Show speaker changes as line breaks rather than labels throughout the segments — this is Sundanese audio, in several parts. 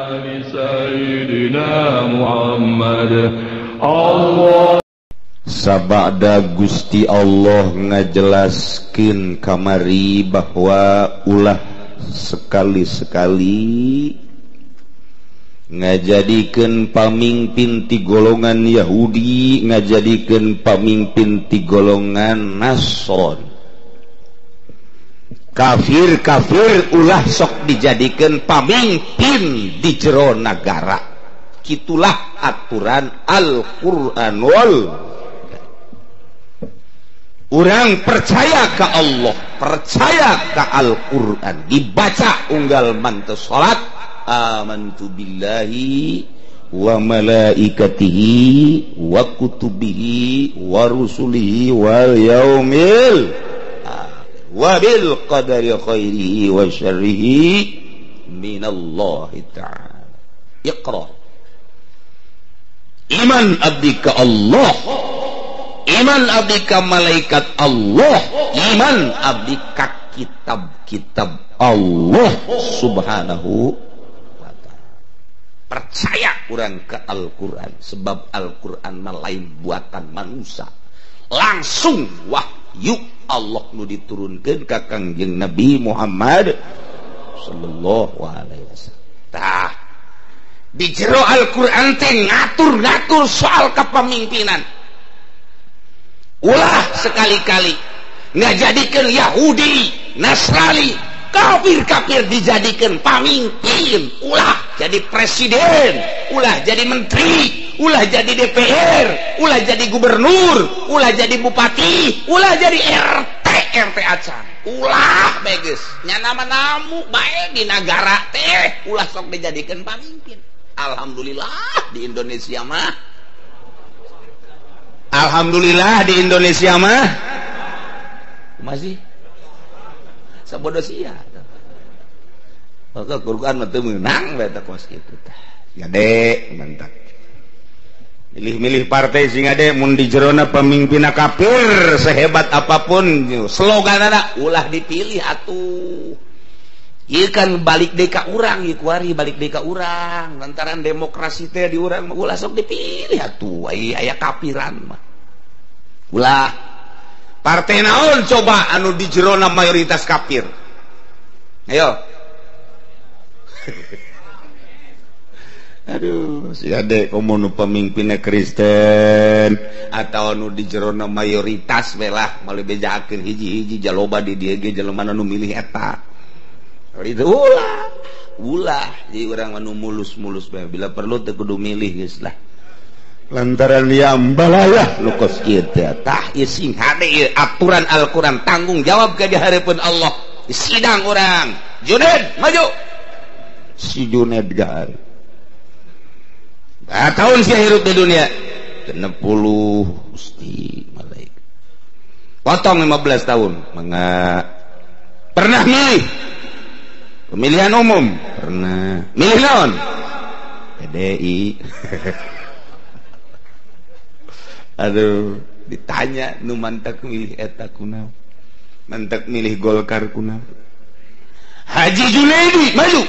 Sayyidina Muhammad Allah
sabada Gusti Allah ngajelaskeun kamari bahwa ulah sekali-sekali ngajadikeun pamimpin ti golongan Yahudi, ngajadikeun pamimpin ti golongan Nasron. Kafir-kafir ulah sok dijadikeun pamimpin di jero nagara. Kitulah aturan Al-Qur'anul. Urang percaya ke Allah, percaya ke Al-Qur'an, dibaca unggal manteu salat, amantu billahi wa malaikatihi wa kutubihi wa rusulihi wal yaumil wa bil qadari khairihi wa syarrihi minallahi ta'ala. Iqra. Iman abdi ka Allah, iman abdi ka malaikat Allah, iman abdi ka kitab-kitab Allah subhanahu wa ta'ala. Percaya urang ke Al-Quran, sebab Al-Quran lain buatan manusia, langsung wahyu Allah nu diturunkeun ka Kangjeng Nabi Muhammad sallallahu alaihi wasallam. Tah di jero Al-Quran teh ngatur-ngatur soal kepemimpinan. Ulah sekali-kali ngajadikeun Yahudi, Nasrani, kafir-kafir dijadikan pamimpin, ulah jadi presiden, ulah jadi menteri, ulah jadi DPR, ulah jadi gubernur, ulah jadi bupati, ulah jadi RT acan, ulah beges nya nama-namu bae di negara teh ulah sok dijadikan pamimpin. Alhamdulillah di Indonesia mah, alhamdulillah di Indonesia mah masih sabodo sia. Maka Quran mah teu meunang bae teh kos kitu tah. Gade mantap. Milih-milih partai sing ade mun di jerona pemimpinna kafir sehebat apapun sloganana ulah dipilih atuh. Ieu kan balik deui ka urang ieu kuari balik deui ka urang. Lantaran demokrasi teh di urang ulah sok dipilih atuh. Aya kafiran mah. Ulah partai naon coba anu di jerona mayoritas kafir? Ayo. Aduh, si ade komo nu pemimpinna Kristen atau anu di jerona mayoritas belah mali bejakeun hiji-hiji jaloba di dieu ge jelema anu milih eta. Itu ulah jadi urang anu mulus-mulus bae bila perlu teu kudu milih geus lah. Lantaran liambalayah nu kos kieu teh tah ieu sing hade ieu aturan Al-Qur'an tanggung jawab ka di hareupeun Allah. Sidang orang Junaid maju. Si Junaid gaar. Tahun si hirup di dunia 60 Gusti malaikat. Potong 15 tahun. Pernah milih pemilihan umum? Pernah. Milih naon? PDI. Aduh, ditanya nu mantak milih eta kunaon? Mantak milih Golkar kunaon? Haji Junaidi maju.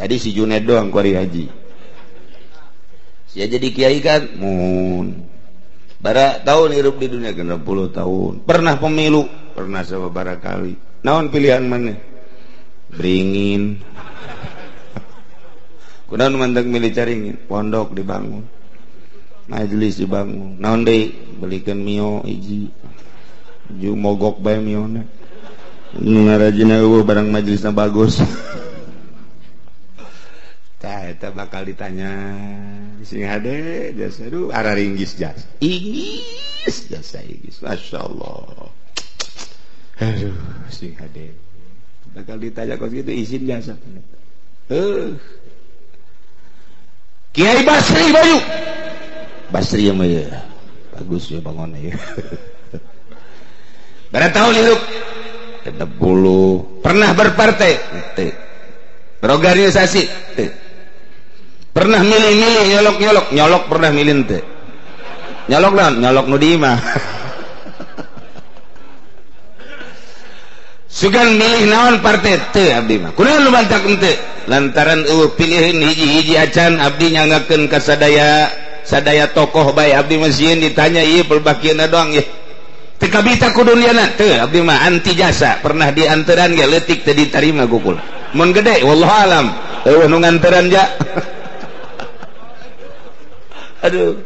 Tadi si Junaid doang kuari haji. Sia jadi kiai kan mun. Bara tahun hirup di dunia 60 tahun. Pernah pemilu? Pernah sababaraha kali. Naon pilihan mana? Beringin. Kunaon mantak milih caringin? Pondok dibangun. Majelis dibangun. Naon deui? Belikeun mio hiji. Ju mogok bae miona. Nu ngarajina eueuh barang majelisna bagus. Tah eta bakal ditanya sing hade jasa aduh araringgis jasa. Inggis jasa inggis. Masyaallah. Aduh sing hade. Bakal ditanya kos gitu izin jasa. Kiai Basri Bayu. Basri mah ya. Bagus ya bangun ya. Berapa tahun hidup? 60. Pernah berpartai? Teu. Berorganisasi? Teu. Pernah milih-milih nyolok pernah milih teu. Nyolok naon? Nyolok nu di imah. sugan milih naon partai teu abdi mah kunaon lu bantak henteu lantaran pilihin hiji-hiji acan abdi nyangakeun ka sadaya tokoh bae abdi mah sieun ditanya ieu pelbakieuna doang ye teu kabita ku duniana teu abdi mah anti jasa pernah dianteran ge leutik teu ditarima gukul mun gede wallahu alam eueuh nu nganteran ja aduh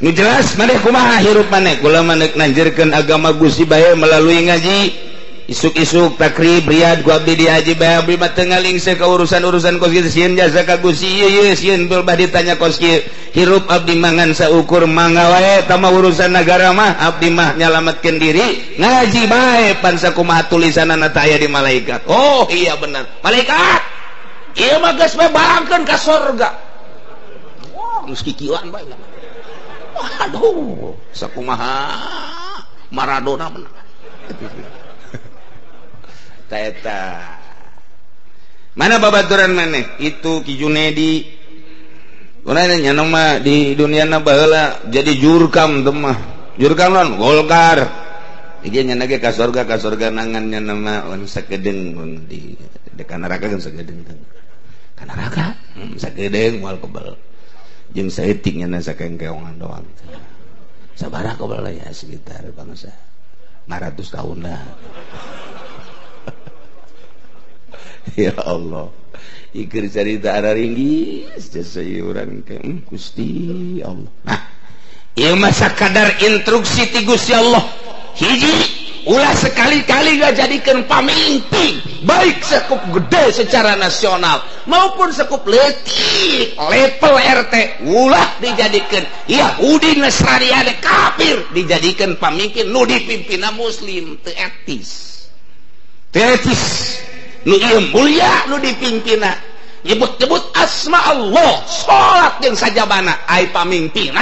nu jelas maneh kumaha hirup maneh kula maneh nanjeurkeun agama Gusti bae melalui ngaji isuk-isuk takrib riyad ku abdi di haji bae abdi mah teu ngalingseuh ka urusan-urusan kos kieu sieun jasa ka Gusti ieu sieun beul bah ditanya kos kieu hirup abdi mangan saukur mangga wae tama urusan negara mah abdi mah nyalametkeun diri ngaji bae pan sakumaha tulisanana teh aya di malaikat oh iya benar malaikat ieu mah geus balangkeun ka surga wah geus kikieuan bae aduh sakumaha Maradona benar Taeta mana babaturan maneh itu Ki Junedi urang nya nama di duniana baheula jadi jurkam teh mah jurkam naon Golkar ieu nya ge ka surga nangan nya nama on sakedeung di ka neraka kan sakedeung ka neraka sakedeung moal kebal jeung saeutik nya sakengkeongan doang sabaraha kebal ya sekitar bangsa 500 tahun lah ya Allah ikir cerita ada ringgis jasa urang ke Gusti Allah nah ieu mah sakadar instruksi ti Gusti Allah hiji ulah sekali-kali gak jadikan pamimpin baik sekup gede secara nasional maupun sekup leutik level RT ulah dijadikan Yahudi Nasrani ada kafir dijadikan pamimpin nu dipimpinna muslim teu etis nu ieu mulia nu dipimpinna nyebut-nyebut asma Allah salat jeung sajabana ai pamimpin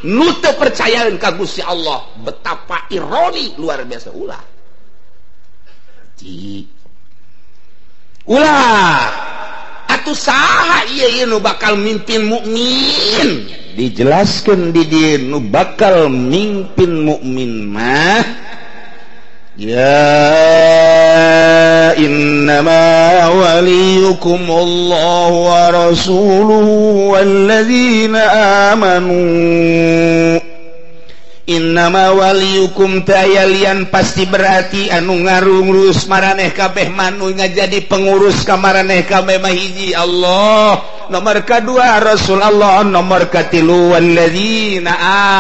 nu teu percayaeun ka Gusti Allah betapa ironi luar biasa ulah atuh saha ieu nu bakal mimpin mukmin dijelaskeun di dieu nu bakal mimpin mukmin mah ya innama waliyukum Allah wa rasuluhu walladzina amanu innama waliyukum tayalian pasti berarti anu ngarurus maraneh kabeh manu ngajadi pengurus ka maraneh kabeh mah hiji Allah nomor kedua Rasul Allah nomor katilu walladzina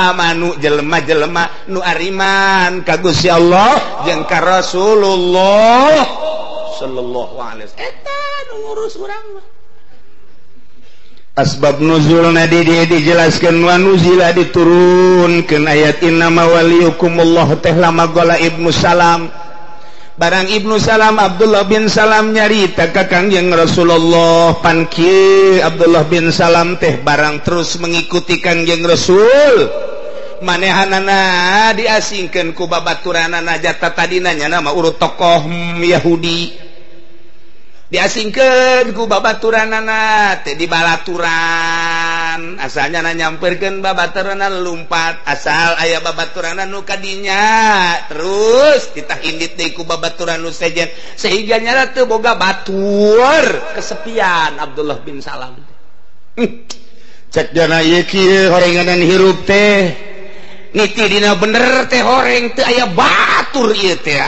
amanu jelema-jelema nu ariman ka Gusti Allah jeung ka Rasulullah sallallahu alaihi wasallam eta nu ngurus urang mah asbab nuzulna di dieu dijelaskeun wa nuzila diturunkeun ayat innama waliyukumullah teh lama gola Ibnu Salam barang Ibnu Salam Abdullah bin Salam nyarita ka Kangjeng Rasulullah pan kieu Abdullah bin Salam teh barang terus mengikuti Kangjeng Rasul manehanana diasingkeun ku babaturanana jata tadina nya nama urut tokoh Yahudi diasingkeun ku babaturanana teh di balaturan asalnya nyamperkeun babaturanana lumpat asal aya babaturanana nu kadinya terus kita hindit deui ku babaturan nu sejen sehingga nya teu boga batur kesepian Abdullah bin Salam cek dana ieu kieu horenganan hirup teh niti dina bener teh horeng teu aya batur ieu teh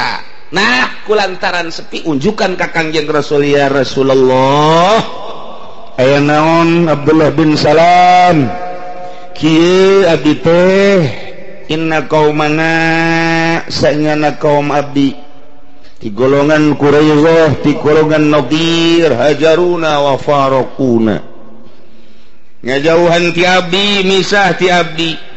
nah kulantaran sepi unjukan ka Kangjeng Rasul ya Rasulullah aya naon Abdullah bin Salam kieu abdi teh inna qaumana saengana kaum abdi ti golongan Quraisyah ti golongan Nadir hajaruna wa faraquna ngajauhan ti abdi misah ti abdi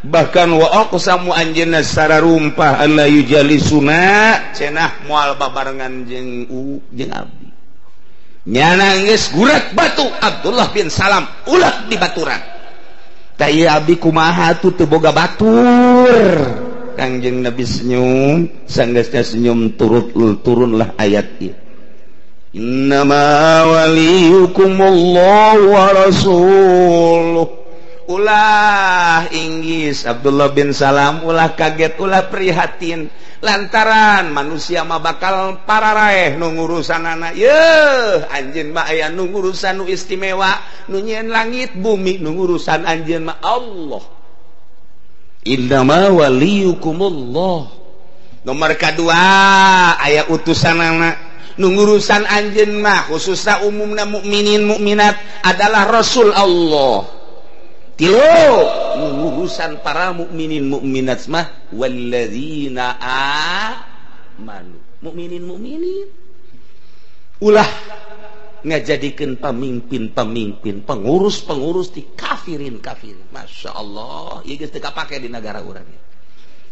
bahkan wa aqsamu anjeunna secara rumpah alla yujalisuna cenah moal babarengan jeung abdi nyana geus gurat batu Abdullah bin Salam ulah di baturan tah ieu abdi kumaha atuh teu boga batur Kangjeng Nabi senyum sanggeusna senyum turunlah ayat ieu innama waliyukumullahu wa rasuluh ulah Inggris Abdullah bin Salam ulah kaget ulah prihatin lantaran manusia mah bakal pararaeh nu ngurusan anak anjeun mah aya nu ngurusan nu istimewa nu nyieun langit bumi nu ngurusan anjeun mah Allah innama waliyukumullah nomor kedua aya utusan anak nu ngurusan anjeun mah khususna umumna mukminin mukminat adalah Rasul Allah tilu urusan para mukminin mukminat mah walladzina amanu mukminin ulah ngajadikeun pamimpin pengurus di kafirin Masya Allah ieu geus teu kapake di negara urang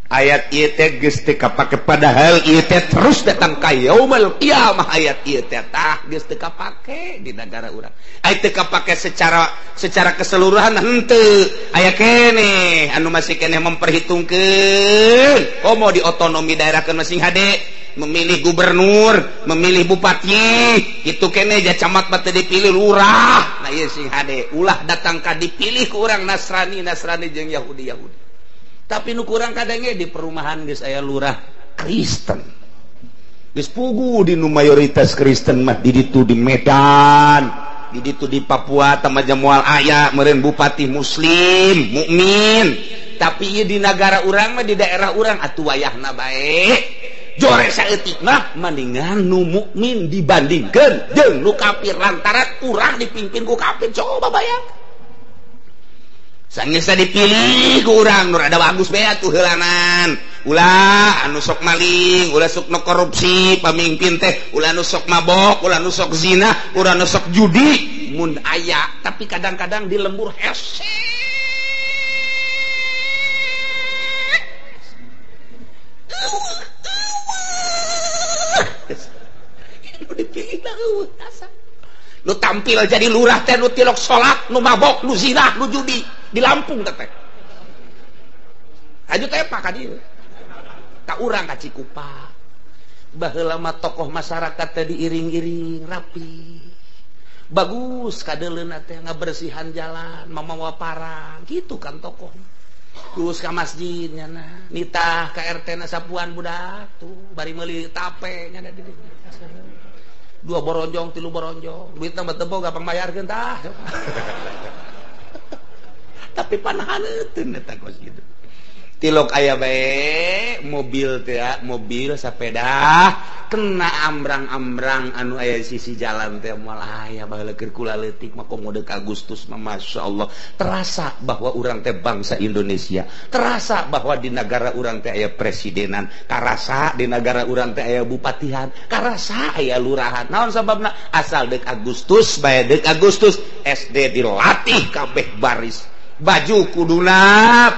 ayat ieu teh geus teu kapake padahal ieu teh terus datang ka yaumul qiyamah ayat ieu teh tah geus teu kapake di negara urang aya teu kapake secara keseluruhan henteu aya keneh anu masih keneh memperhitungkeun komo di otonomi daerah keun masing hade memilih gubernur memilih bupati itu keneh ja camat mah teu dipilih lurah nah ieu sing hade ulah datang ka dipilih ku urang Nasrani jeung Yahudi tapi nu kurang kadangnya di perumahan geus aya lurah Kristen geus pugu di nu mayoritas Kristen mah di ditu di Medan di ditu di Papua tamaja moal aya meureun bupati muslim mukmin tapi ieu di negara urang mah di daerah urang atuh wayahna bae jore saeutik mah mendingan nu mukmin dibandingkeun jeung nu kafir lantaran urang dipimpin ku kafir coba bayang sanggeus dipilih ku urang nu rada bagus bae atuh heulanan ulah anu sok maling ulah sok no korupsi pamimpin teh ulah anu sok mabok ulah anu sok zina ulah anu sok judi mun aya tapi kadang-kadang di lembur hese nu dipilih nu tampil jadi lurah teh nu tilok salat nu mabok nu zina nu judi di Lampung teh aju teh ka dieu ka urang ka Cikupa baheula mah tokoh masyarakat teh diiring-iring rapi bagus kadeuleuna teh ngabersihan jalan mamawa parang gitu kan tokoh terus ka masjid nyana nitah ka RT na sapuan budak tuh bari meuli tape nyana di dieu 2 boronjong 3 boronjong duitna mah teu boga pangbayarkeun tah tapi panahan euteun eta kos kitu tilok aya bae mobil teh mobil sepeda kena ambrang-ambrang anu aya sisi jalan teh moal aya baheula keur kula leutik mah komo deuk Agustus mah masyaallah terasa bahwa urang teh bangsa Indonesia terasa bahwa di negara urang teh aya presidenan karasa di negara urang teh aya bupatihan karasa aya lurahan naon sababna asal deuk Agustus bae deuk Agustus SD dilatih kabeh baris baju kuduna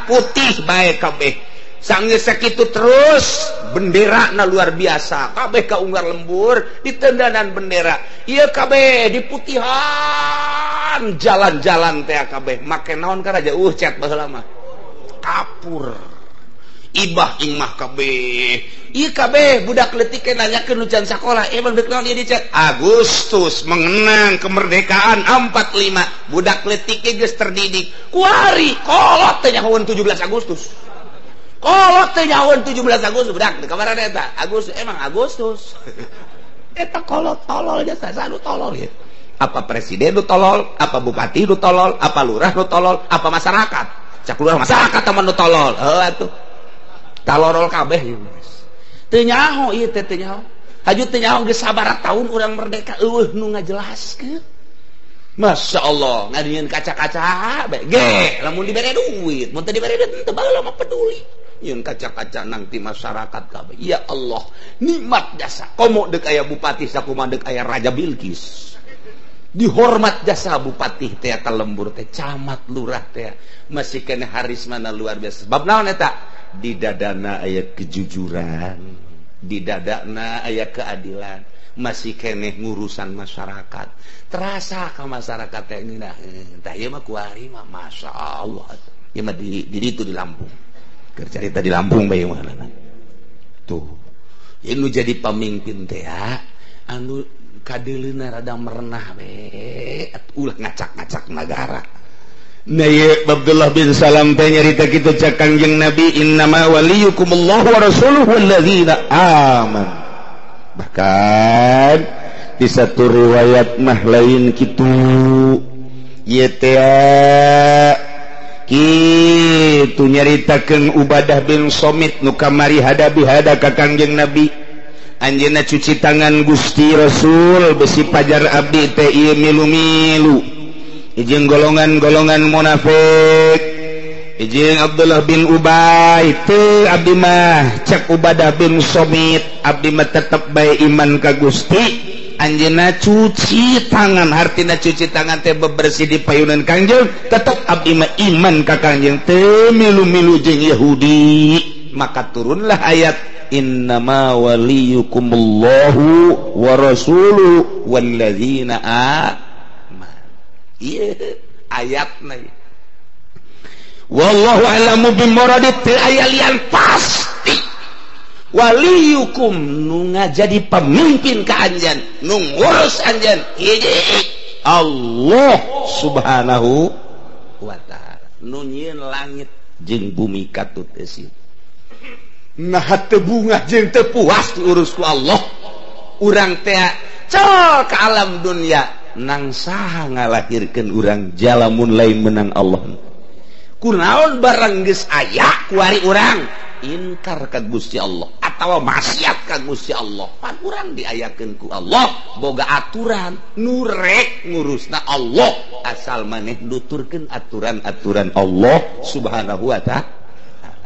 putih bae kabeh sanggeus sakitu terus bendera na luar biasa kabeh kaunggar lembur di tendanan bendera ieu kabeh di putihan jalan-jalan teh kabeh make naon ka raja cet baheula mah kapur ibah imah kabeh ieu kabeh budak leutik ke nanyakeun nu can sakola emang deuk naon ieu dicet Agustus mengenang kemerdekaan 45 budak leutik ge geus terdidik kuari kolot teh nyahoeun 17 Agustus kolot teh nyahoeun 17 Agustus budak di kamar eta Agustus emang Agustus eta kolot tolol jasa sanu tolol ya apa presiden nu tolol apa bupati nu tolol apa lurah nu tolol apa masyarakat cak lurah masyarakat teman nu tolol atuh talorol kabeh teu nyaho ieu teh teu nyaho haju teu nyaho geus sabaraha taun urang merdeka eueuh nu ngajelaskeun Masya Allah ngadieun kaca-kaca bae ge lamun dibere duit mun teu dibere duit teu baheula mah peduli yeun kaca-kaca nang ti masyarakat kabeh ya Allah nikmat jasa komo deuk aya bupati sakumaha deuk aya Raja Bilqis dihormat jasa bupati teh eta lembur teh camat lurah teh masih kena harismana luar biasa sebab naon eta di dadana aya kejujuran di dadana aya keadilan masih keneh ngurusan masyarakat terasa ka masyarakat teh ngeunah tah ieu mah kuari mah masyaallah ieu mah di ditu di Lampung keur carita di Lampung bae mah tuh ieu nu jadi pamimpin teh anu kadeuleuna rada merenah we ulah ngacak-ngacak negara Abdullah bin Salam teh nyarita kitu ca Kangjeng Nabi, innama waliyukumullah wa rasuluhu walladzina aman. Bahkan di satu riwayat mah lain kitu ieu teh kitu nyaritakeun Ubadah bin Somit nu kamari hada ka Kangjeng Nabi, anjeunna cuci tangan Gusti Rasul besi pajar abdi teh ieu milu-milu. Ijing golongan-golongan munafik, ijing Abdullah bin Ubay teu abdi mah cek Ubadah bin Somit abdi mah tetep bae iman ka Gusti. Anjeunna cuci tangan, hartina cuci tangan teh bebersih di payunan Kangjeng, tetep abdi mah iman ka Kangjeng teu milu-milu jeung Yahudi. Maka turunlah ayat innama waliyukumullahu wa rasuluhu walladzina iya ayatna wallahu a'lamu bimuradi teu aya lian pasti waliyukum nu ngajadi pemimpin ka anjeun nu ngurus anjeun hiji Allah subhanahu wa ta'ala nu nyieun langit jeung bumi katut eusin. Nah teu bungah jeung teu puas diurus ku Allah, urang teh col ka alam dunia nang saha ngalahirkeun urang jalamun lain menang Allah. Kunaon barang geus aya kuari urang inkar ka Gusti Allah atawa maksiat ka Gusti Allah, pan urang diayakeun ku Allah boga aturan nu rek ngurusna Allah, asal maneh nuturkeun aturan-aturan Allah subhanahu wa ta'ala.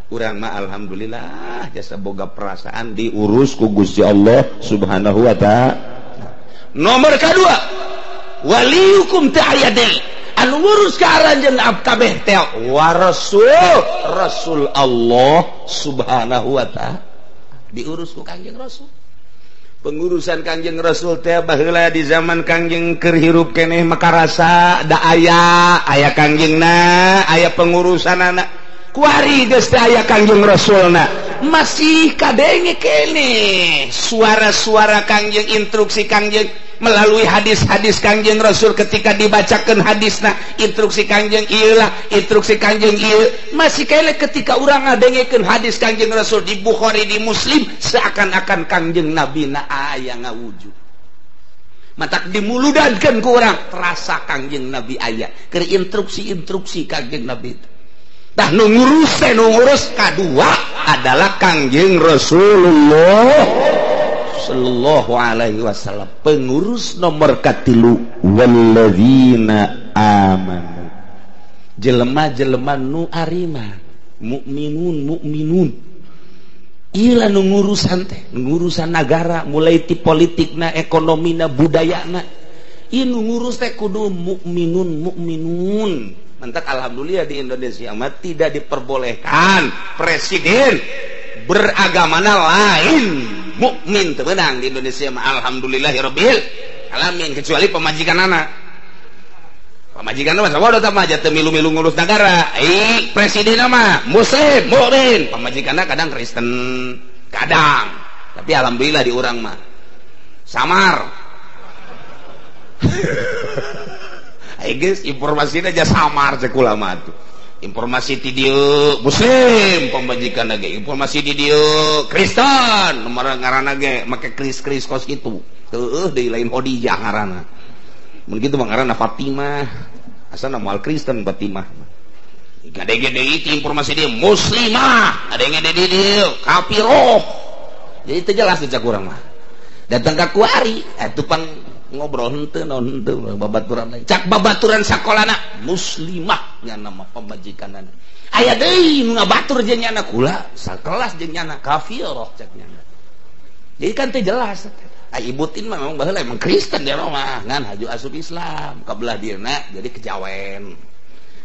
Urang mah alhamdulillah jasa boga perasaan diurus ku Gusti Allah subhanahu wa ta'ala. Nomor kedua, waliyukum ta'aya deui anu ngurus ka aranjeun kabeh teh wa rasul Allah subhanahu wa ta'ala, diurus ku Kangjeng Rasul. Pengurusan Kangjeng Rasul teh baheula di zaman Kangjeng keur hirup keneh makarasa da aya Kangjengna, aya pengurusanana. Kuari geus teh aya Kangjeng Rasulna masih kadenge kene suara-suara Kangjeng, instruksi Kangjeng melalui hadis-hadis Kangjeng Rasul ketika dibacakan hadisna, instruksi Kangjeng ieu lah, instruksi Kangjeng ieu masih kene ketika urang ngadengekeun hadis Kangjeng Rasul di Bukhari di Muslim seakan-akan Kangjeng Nabi na aya ngawujud. Matak dimuludankeun ku urang terasa Kangjeng Nabi aya keur instruksi-instruksi Kangjeng Nabi. Tah nu ngurus kadua adalah Kangjeng Rasulullah sallallahu alaihi wasallam. Pengurus nomor katilu walladzina amanu, jelema-jelema nu arima, mukminun. Ieu nu ngurusan teh, ngurusan negara mulai ti politikna, ekonomina, budayana. Ieu nu ngurus teh kudu mukminun. Mantap alhamdulillah di Indonesia mah tidak diperbolehkan presiden beragamana lain mukmin teu beunang di Indonesia mah alhamdulillahirabbil alamin, kecuali pemajikanana. Pamajikanna mah sabodo tah mah teu milu-milu ngurus negara. Presiden mah muslim, mukmin, pamajikanna kadang Kristen, kadang. Tapi alhamdulillah di urang mah samar. Guys, informasinya aja samar cek ulama tuh. Informasi ti dieu muslim pamajikan lagi, informasi di dieu Kristen, nomor ngaranna ge make kris kos kitu. Teueuh deui lain Khadijah ngaranna. Mun kitu mah ngaranna Fatimah. Asalna moal Kristen Fatimah. Gadege deui ti informasi dia muslimah, gadege deui dieu kafiroh. Jadi itu jelas cek urang mah. Datang ka kuari, atuh pan ngobrol henteu naon henteu babaturan lain cak babaturan sakolana muslimah nya nama pamajikanana aya deui nu ngabatur jeung nya kula sakelas jeung nya kafirah cak nya. Jadi kan teh jelas ibu tin mah memang baheula emang Kristen dia mah ngan haju asup Islam kabelah dieuna jadi kejawen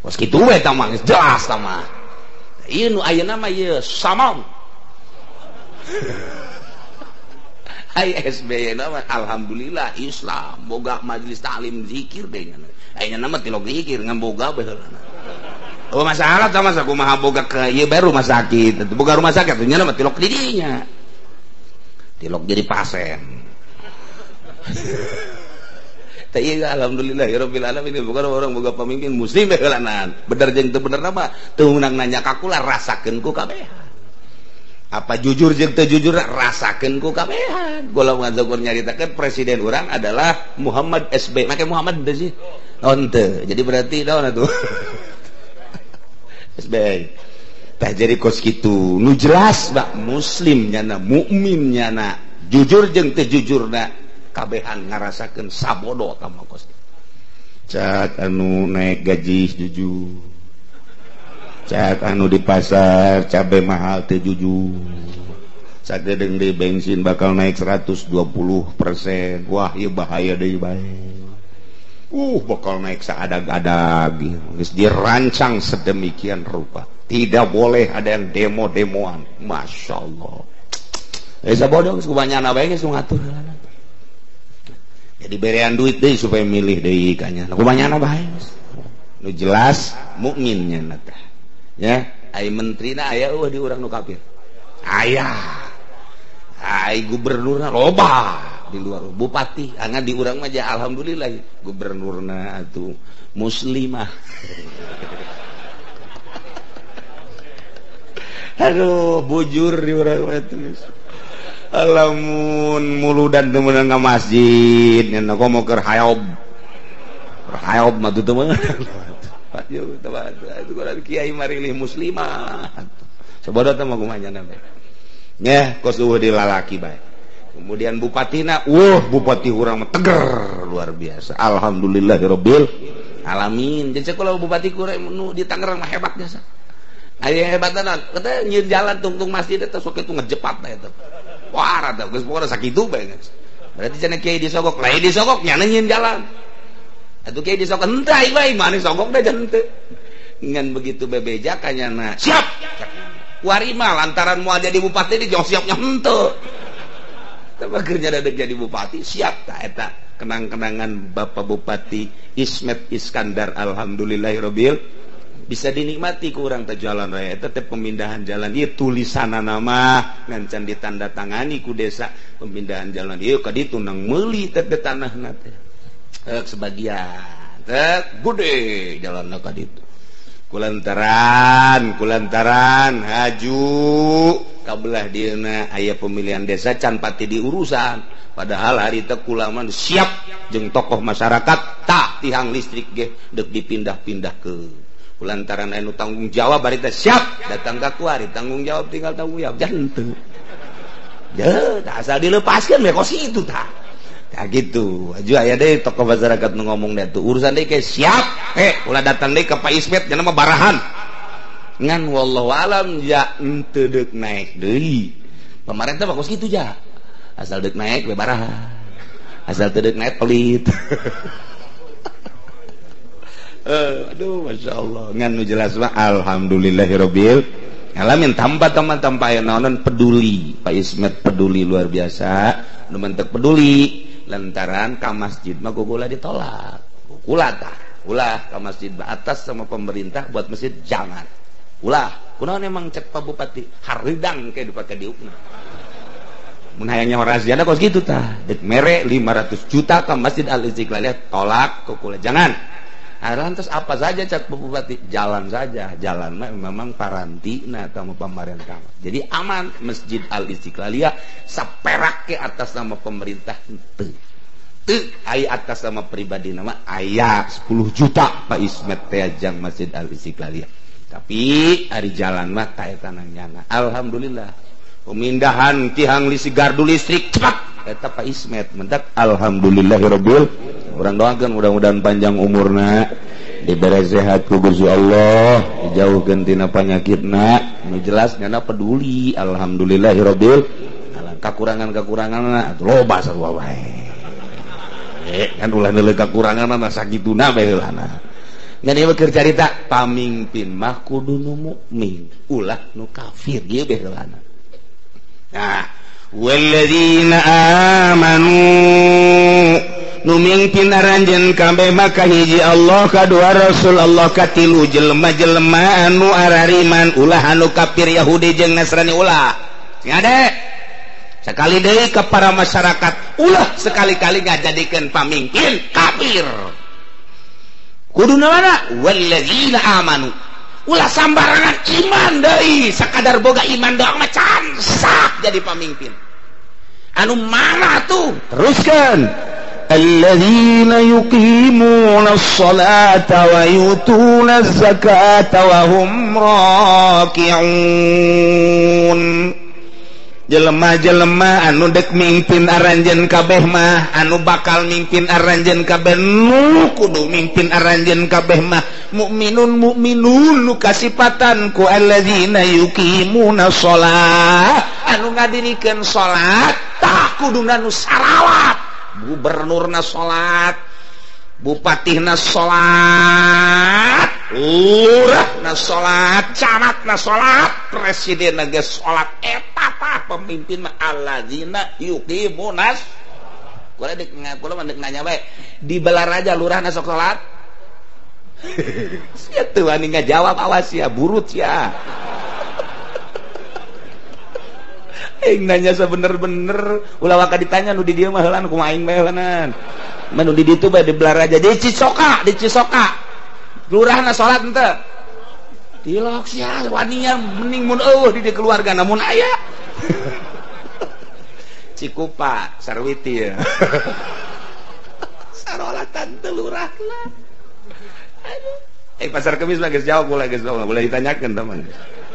tos kitu we tah mah jelas tah mah ieu nu ayeuna mah ieu samam SBY nama alhamdulillah Islam boga majelis taklim zikir deh ayeuna nama tilok zikir ngan boga baheulana. Oh masalah sama sa kumaha boga ke ieu bae rumah sakit boga rumah sakit nya nama tilok di dinya tilok jadi pasien teh ieu alhamdulillahirabbil alamin bukan orang boga pamimpin muslim heulanan bener jeung teu bener mah teu meunang nanya ka kula rasakeun ku kabehan apa jujur jeung teu jujur rasakeun ku kabehan kula ngazakur nyaritakeun presiden urang adalah Muhammad SB make Muhammad teh sih teu jadi berarti naon atuh SB tah jadi kos kitu nu jelas bak muslim nyana mukmin nyana jujur jeung teu jujurna kabehan ngarasakeun sabodo tama kos cak anu naik gaji jujur cak anu di pasar cabe mahal teh jujur cak dedeng di bensin bakal naik 120%. Wah ieu bahaya deui bae bakal naik seadag-adag geus dirancang sedemikian rupa tidak boleh ada yang demo-demoan masyaallah sabodo geus kubanyana bae geus ngatur jadi berean duit deui supaya milih deui kanya kubanyana bae nu jelas mukmin nya teh ya ai menterina aya eueuh di urang nu kafir aya ai gubernurna loba di luar bupati angin di urang mah alhamdulillah gubernurna atuh muslimah aduh bujur di urang mah tulis alamun muludan teu meunang ka masjid nya komo keur hayob mah teu meunang itu kurang kiai marilih muslimah sabodo teh mah kumaha nya nya kos eueuh di lalaki bae kemudian bupatina bupati urang mah teger luar biasa alhamdulillahirabbil alamin jeung kalau bupati kurang nu di Tangerang mah hebat biasa aya hebatan kata nyieun jalan tungtung masjid eta sok kitu ngejepat teh eta wah rada geus pokona sakitu bae berarti cenah kiai disogok lain disogok nya nyieun jalan atuh kiai disogok henteu bae mane sogok teh henteu ngan begitu bebeja kanyana siap warima lantaran moal jadi bupati di jong siapnya henteu tapi kerja dadek jadi bupati siap tak eta kenang-kenangan Bapak Bupati Ismet Iskandar alhamdulillahirabbil bisa dinikmati ku urang teh jalan raya eta teh pemindahan jalan ieu tulisanna nama ngan ditandatangani ku desa pemindahan jalan ieu ka ditu nang meuli teh tanahna teh sebagian teh gede jalanna ka ditu kulantaran haju kabelah dieuna aya pemilihan desa can pati diurusan padahal hari teh kula mah siap jeung tokoh masyarakat tak tiang listrik ge deuk dipindah-pindah ke kulantaran anu tanggung jawab bari teh siap datang ka kuari tanggung jawab tinggal tanggung jawab janten ya asal dilepaskeun we kos itu tah nah gitu aja aya deui tokoh masyarakat nu ngomong da tuh urusan deui ke siap ulah datang deui ka Pak Ismet nya mah barahan ngan wallahu alam ja henteu deuk naik deui pamarentah bagus kitu ja asal deuk naik we barahan asal teu deuk naik pelit aduh masyaallah ngan nu jelas mah alhamdulillahirabbil alamin tanpa aya naonan peduli Pak Ismet peduli luar biasa nu mentek peduli lantaran ka masjid mah gugula ditolak ulah ka masjid atas sama pemerintah buat masjid jangan ulah kunaon emang cek Pak Bupati haridang kayak dipake diukna mun hayangnya razia da kos kitu tah dek mere 500 juta ka Masjid Al-Istiqlal tolak kukula jangan lantas apa saja cek Pak Bupati jalan saja jalan mah memang parantina sama pemerintah jadi aman Masjid Al-Istiqlal saperak ke atas nama pemerintah teu aya atas nama pribadi nama aya 10 juta Pak Ismet teh jang Masjid Al-Istiqlal tapi ari jalan mah ta eta nang nyana alhamdulillah pemindahan tiang listrik gardu listrik cepat eta Pak Ismet mentak alhamdulillahirabbil urang doakeun mudah-mudahan panjang umurna diberi sehat ku Gusti Allah dijauhkeun tina panyakitna nu jelas nyana peduli alhamdulillahirabbil kakurangan-kakuranganna loba sarua wae kan ulah neuleuk kakuranganna sakituna bae heulana ngan ieu keur carita pamimpin mah kudu nu mukmin ulah nu kafir ieu bae heulana nah walladzina amanu nu mingpin aranjeun kabeh maka hiji Allah kadua Rasul Allah katilu jelema-jelema anu arariman ulah anu kafir Yahudi jeung Nasrani ulah ngade sekali deui ke para masyarakat ulah sekali-kali ngajadikeun pamimpin kafir. Kuduna mana walladzina amanu ulah sambarangan iman deui sakadar boga iman doang mah can sah jadi pamimpin. Anu mana tuh teruskan alladzina yuqimunas salata wa yutunaz zakata wa hum raki'un. Jelema-jelema anu dek mimpin aranjeun kabeh mah anu bakal mimpin aranjeun kabeh nu kudu mimpin aranjeun kabeh mah mukminun nu kasipatan ku alladzina yuqimuna shalah anu ngadirikeun salat tah kuduna nu sarawat gubernurna salat bupatihna salat lurahna salat camatna salat presiden geus salat eta tah pemimpin mah alladzina yuqimunas kula dek nanya bae di Balaraja lurahna sok salat sia teu wani ngajawab awas ya burut ya aing nanya sebener-bener ulah waka ditanya nu di dieu mah heulan kumaha aing bae heulan manu di ditu bae di Balaraja di Cisoka lurahna salat henteu tilok sia waninya mending mun eueuh di keluarga namun aya Cikupa Sarwiti ya sarolatan teu lurahna aduh pasar Kemis mah geus jawab ulah geus boleh ditanyakeun teman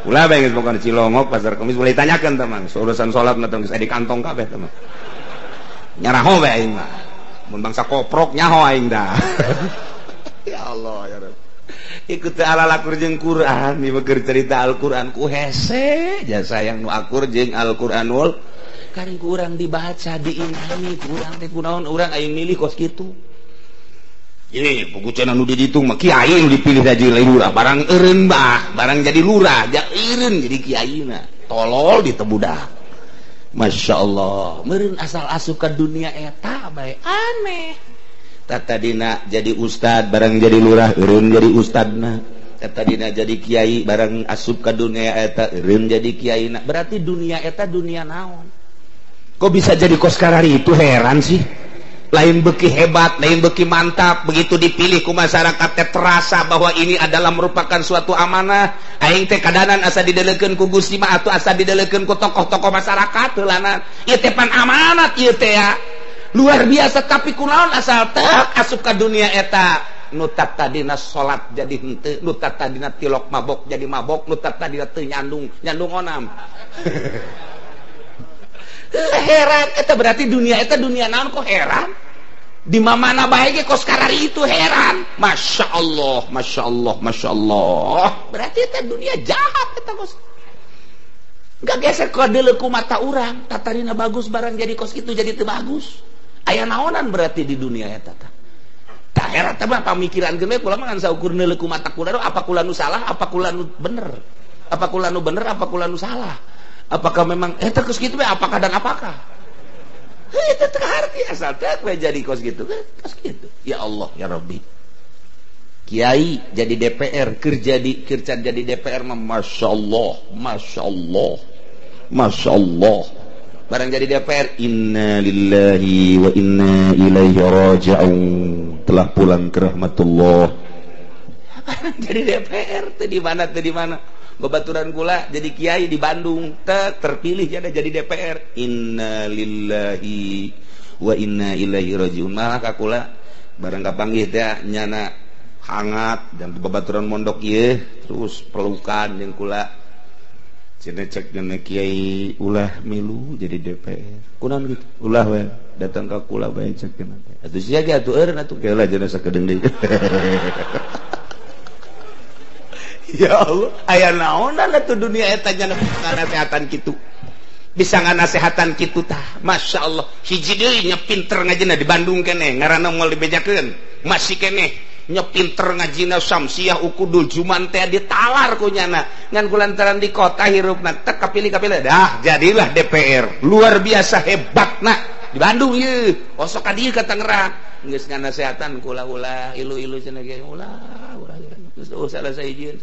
ulah bae geus pokona Cilongok pasar Kemis boleh ditanyakeun teman urusan salat mah geus di kantong kabeh teman nyaraho bae aing mah mun bangsa koprok nyaho aing dah ya Allah ya Rabb ikut alalakur jeung Quran ieu keur cerita Al-Qur'an ku hese jasa yang nu akur jeung Al-Qur'anul karing ku urang dibaca diimani ku urang teh kunaon urang aing milih kos kitu ini puguceuna nu di ditu mah kiai nu dipilih jadi lurah barang eureun bah barang jadi lurah eureun jadi kiaina tolol ditebudak Masya Allah meureun asal asup ka dunia eta bae aneh tatadina jadi ustad barang jadi lurah eureun jadi ustadna tatadina jadi kiai barang asup ka dunia eta eureun jadi kiaina berarti dunia eta dunia naon kok bisa jadi koskarari itu heran sih lain beki hebat lain beki mantap begitu dipilih ku masyarakat teh terasa bahwa ini adalah merupakan suatu amanah aing teh kadanan asa didelekeun ku Gusti mah atuh asa didelekeun ku tokoh-tokoh masyarakat heulanan ieu teh pan amanat ieu teh ya luar biasa tapi kunaon asal teh asup ka dunia eta nu tatadina salat jadi henteu nu tatadina tilok mabok jadi mabok nu tatadina teu nyandung onam heran eta berarti dunia eta dunia naon kok heran di mana bae ge kos karari itu heran Masya Allah berarti eta dunia jahat eta kos gak geser kode ku mata urang tatarina bagus barang jadi kos itu jadi teu bagus aya naonan berarti di dunia eta tah tah heran teh mah pamikiran geus kula mah ngan saukur neuleuh ku mata kula apa kula nu salah apa kula nu bener apa kula nu salah apakah memang eta kos kitu we apakah dan apakah eta teh arti asal teh we jadi kos kitu ya Allah ya Rabbi kiai jadi DPR kerja jadi DPR mah Masya Allah barang jadi DPR inna lillahi wa inna ilaihi raji'un telah pulang ke rahmatullah barang jadi DPR teh di mana babaturan kula jadi kiai di Bandung terpilih jadi DPR inna lillahi wa inna ilaihi raji'un malah ka kula barang kapanggih teh nyana hangat dan babaturan mondok ieu terus pelukan jeung kula cenah cek dina kiai ulah milu jadi DPR kunaon gitu ulah we datang ka kula bae cek dina atuh sia ge atuh eureun atuh geula cenah sakedeung deui ya Allah aya naonan atuh dunia eta nya nasehatan kitu bisa nganasehatan kitu tah Masya Allah hiji deui nya pinter ngajina di Bandung keneh ngaranna moal dibejakeun masih keneh nya pinter ngajina Samsiah ukudul Juman teh ditalar ku nyana ngan kulantaran di kota hirupna tek kapilih dah jadilah DPR luar biasa hebatna di Bandung ieu osok ka dieu ka Tangerang geus nganasehatan kula ulah ilu-ilu cenah ge ulah terus salah saya izin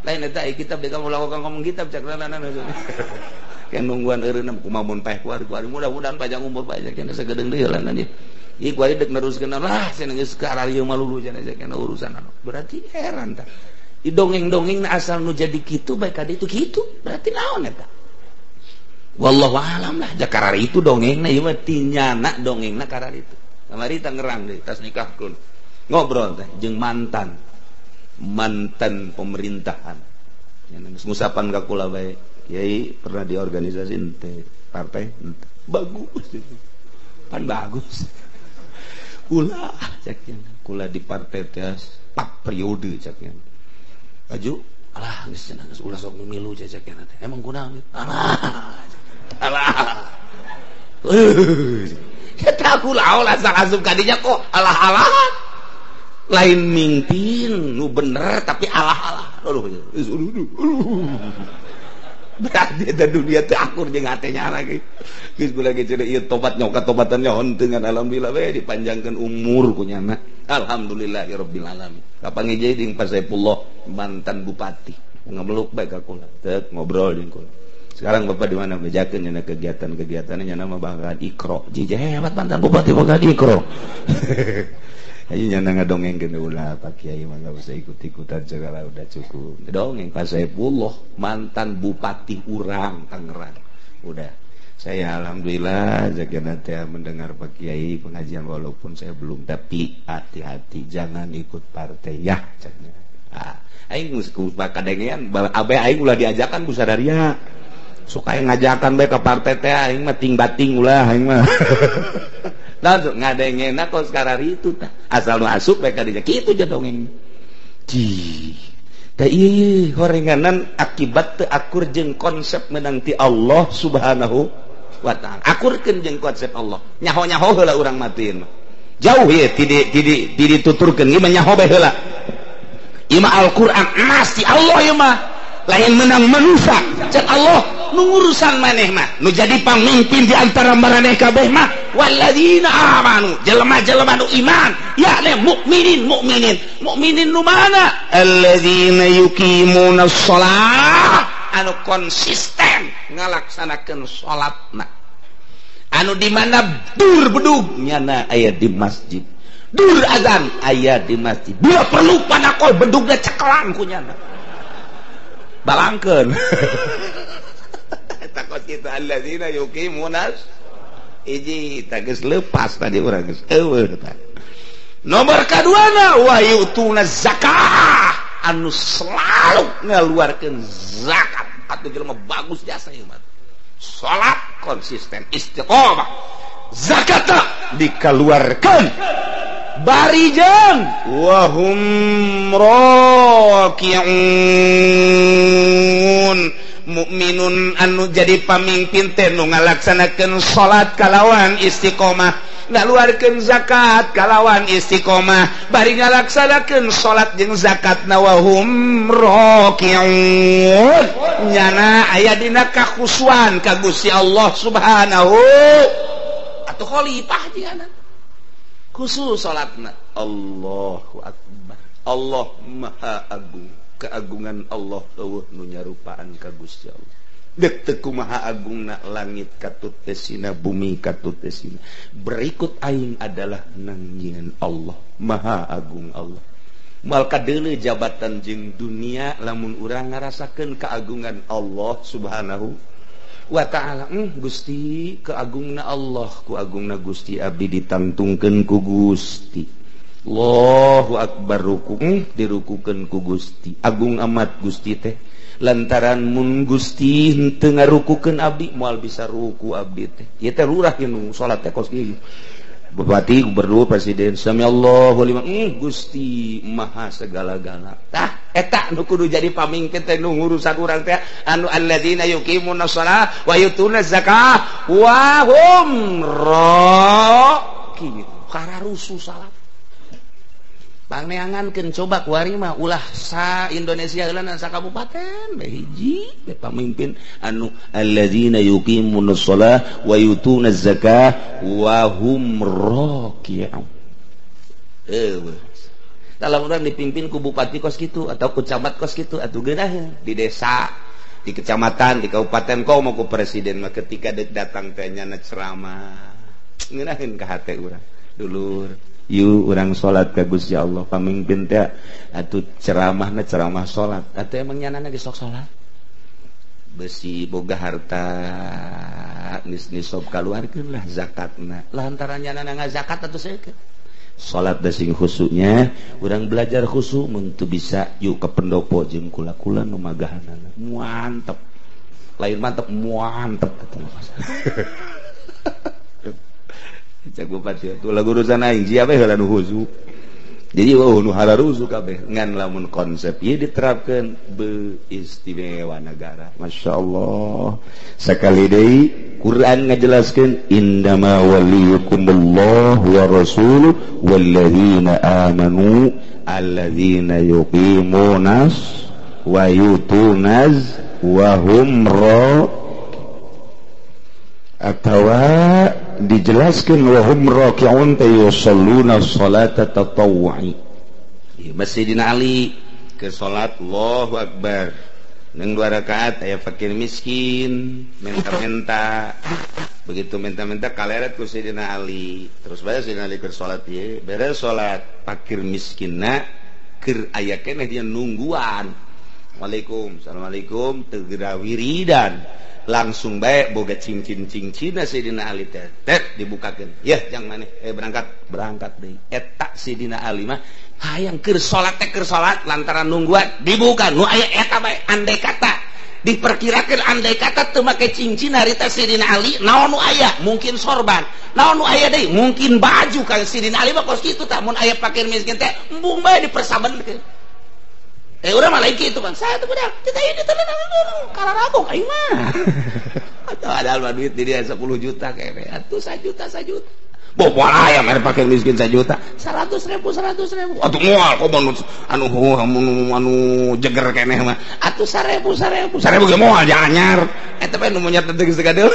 lain eta kitab deka ulah ngomong kitab cak yang nungguan eureuna kumaha paeh kuari mudah-mudahan panjang umur pajak cenah sagedeng deui lah nanti ieu kuari dek neruskeun lah cenah geus kararieu malulu cenah kana urusan anu berarti heran tah di dongeng-dongeng asal nu jadi kitu bae kade itu kitu berarti naon eta wallahu alam lah da karari itu dongengna ieu mah tinyana dongengna karari itu kamari Tangerang deui tas nikahkeun ngobrol teh jeung mantan pemerintahan yang ngusapan ka kula bae Kiai pernah di organisasi ente partai ente bagus itu pan bagus kula caknya kula di partai teh 4 periode caknya baju alah geus cenah geus ulah sok milu caknya teh emang kunaon alah eta kula ulah asup kadinya kok alah lain mingpin nu bener tapi alah berarti ada dunia teh akur jeung hatenya lagi geus kula ge cenah ieu tobat nyoka tobatannya henteu ngan alhamdulillah we dipanjangkeun umur ku nyana alhamdulillahirabbil alamin kapangijai jeung Pak Saifullah mantan bupati ngameluk bae ka kula teu ngobrol jeung kula sekarang bapak di mana bejakeun nyana kegiatan-kegiatanna nyana mah bahan ikro jijeh hebat mantan bupati bahan ikro ayo nyana ngadongengkeun ulah Pak Kiai mah enggak usah ikut-ikutan segala udah cukup dongeng Pak Saifullah mantan bupati urang Tangerang udah saya alhamdulillah jagana teh mendengar Pak Kiai pengajian walaupun saya belum tapi hati-hati jangan ikut partai ya caknya aing geus kadengean abe aing ulah diajakan ku sadaria sok aing ngajakan bae ka partai teh aing mah ting-bating ulah aing mah langsung ngadengena kos karari itu tah asal nu asup bae ka dinya kitu aja dongeng da ieu horenganan akibat teu akur jeung konsep menang ti Allah Subhanahu wa taala akurkeun jeung konsep Allah nyaho-nyaho heula urang matiin mah jauh ye ti dituturkeun ieu mah nyaho bae heula ieu mah Al-Qur'an emas ti Allah ieu mah lain menang manusia cek Allah nu ngurusan maneh mah nu jadi pamimpin di antara maraneh kabeh mah walladzina amanu jelema-jelema nu iman yakni mukminin nu mana alladzina yuqimunas shalah anu konsisten ngalaksanakeun salatna anu di mana dur bedug nyana aya di masjid dur azan aya di masjid bila perlu panakol bedugna cekelan ku nyana balangkeun takut kita alladzina yuqimunas iji geus leupas tadi urang geus eueuh tah nomor kaduana wa yu'tunaz zakah anu selalu ngaluarkeun zakat atuh jelema bagus jasa ieu mah salat konsisten istiqomah zakat dikaluarkeun barijeun wa hum raki'un mukminun anu jadi pamimpin teh nu ngalaksanakeun salat kalawan istiqomah ngaluarkeun zakat kalawan istiqomah bari ngalaksanakeun salat jeung zakat nawahum raki'un nyana aya dina kakhusuan ka Gusti Allah Subhanahu atuh khalifah jiana khusus salatna Allahu akbar Allah maha agung keagungan Allah eueuh nu nyarupaan ka Gusti Allah deuk teu kumaha agungna langit katut tesina bumi katut tesina berikut aing adalah nangieun Allah maha agung Allah moal kadeuleu jabatan jeung dunia lamun urang ngarasakeun keagungan Allah Subhanahu wa ta'ala Gusti keagungna Allah ku agungna Gusti abdi ditantungkeun ku Gusti Allahu akbar ruku dirukukeun ku Gusti agung amat Gusti teh lantaran mun Gusti henteu ngarukukeun abdi moal bisa ruku abdi teh ieu teh lurah nu salat teh kos kieu bupati gubernur presiden sami Allahu liman Gusti maha segala-gala tah eta nu kudu jadi pamimpin teh nu ngurusan urang teh anu alladzina yuqimunas shalah wa yutunaz zakah wa hum raki'un kararusu salat pangneangankeun coba kuari mah ulah sa Indonesia heula sa kabupaten bae hiji bae pamimpin anu alladzina yuqimunas shalah wa yutunaz zakah wa hum raki'un kalau orang dipimpin ku bupati kos kitu atau ku camat kos kitu atuh geunah di desa di kecamatan di kabupaten kau mau ku presiden mah ketika datang teh nyana ceramah ngeunaheun ka hate urang dulur yu urang salat ka Gusti Allah pamimpin teh atuh ceramahna ceramah salat atuh emang nyanana ge sok salat besi boga harta nisab kaluarkeun lah zakatna lantaran nyanana ngazakat atuh seukeut salat da sing khusyuknya urang belajar khusyuk mun teu bisa yuk ke pendopo jeung kula-kula nu magahanana mantep lain mantep mantep atuh cak bupat ya tuh lagu urusan aing sia we heula nu khusyuk jadi nu hararusu kabeh ngan lamun konsep ieu diterapkeun beistimewa negara masyaallah sakali deui Quran ngajelaskeun indama waliyukumullah wa rasuluhu walladzina amanu alladzina yuqimunas wa yutunaz wa hum atawa dijelaskan wa hum raki'un yusalluna sholata tatawwu'i Masjidina Ali ke salat Allahu Akbar nang 2 rakaat aya fakir miskin menta-menta begitu menta-menta kaleret ku Sayyidina Ali terus bae Sayyidina Ali keur salat ieu beres salat fakir miskinna keur aya keneh dia nungguan Waalaikum Assalamualaikum teu geura wiridan langsung bae boga cincin-cincina Sayyidina Ali teh dibukakeun yah jang maneh berangkat deui eta Sayyidina Ali mah hayang keur salat teh keur salat lantaran nungguan dibuka nu aya eta bae andai kata diperkirakeun andai kata teu make cincin harita Sayyidina Ali naon nu aya mungkin sorban naon nu aya deui mungkin baju ka Sayyidina Ali mah kos kitu tah mun aya fakir miskin teh embung bae dipersabenkeun urang mah lain kitu Bang saya teh budak kita ieu diteuleun kararabok aing mah atuh ada alma duit di dia 10 juta kene atuh 1 juta boboal aya mere fakir miskin 1 juta 100.000 atuh moal komo anu jeger keneh mah atuh 1.000 ge moal jangan nyar eta bae nu monyet teh geus gadeuh